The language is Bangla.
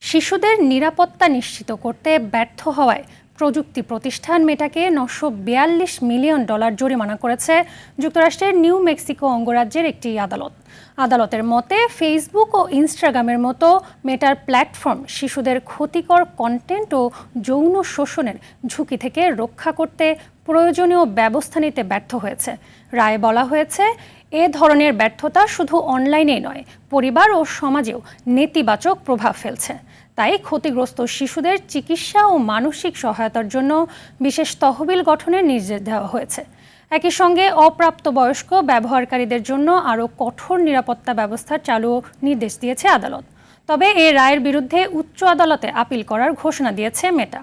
শিশুদের নিরাপত্তা নিশ্চিত করতে ব্যর্থ হওয়ায় প্রযুক্তি প্রতিষ্ঠান মেটাকে $942 মিলিয়ন জরিমানা করেছে যুক্তরাষ্ট্রের নিউ মেক্সিকো অঙ্গরাজ্যের একটি আদালত। আদালতের মতে ফেসবুক ও ইনস্টাগ্রামের মতো মেটার প্ল্যাটফর্ম শিশুদের ক্ষতিকর কন্টেন্ট ও যৌন শোষণের ঝুঁকি থেকে রক্ষা করতে প্রয়োজনীয় ব্যবস্থা নিতে ব্যর্থ হয়েছে। রায়ে বলা হয়েছে, এ ধরনের ব্যর্থতা শুধু অনলাইনেই নয়, পরিবার ও সমাজেও নেতিবাচক প্রভাব ফেলছে। তাই ক্ষতিগ্রস্ত শিশুদের চিকিৎসা ও মানসিক সহায়তার জন্য বিশেষ তহবিল গঠনের নির্দেশ দেওয়া হয়েছে। একই সঙ্গে অপ্রাপ্তবয়স্ক ব্যবহারকারীদের জন্য আরও কঠোর নিরাপত্তা ব্যবস্থা চালুর নির্দেশ দিয়েছে আদালত। তবে এ রায়ের বিরুদ্ধে উচ্চ আদালতে আপিল করার ঘোষণা দিয়েছে মেটা।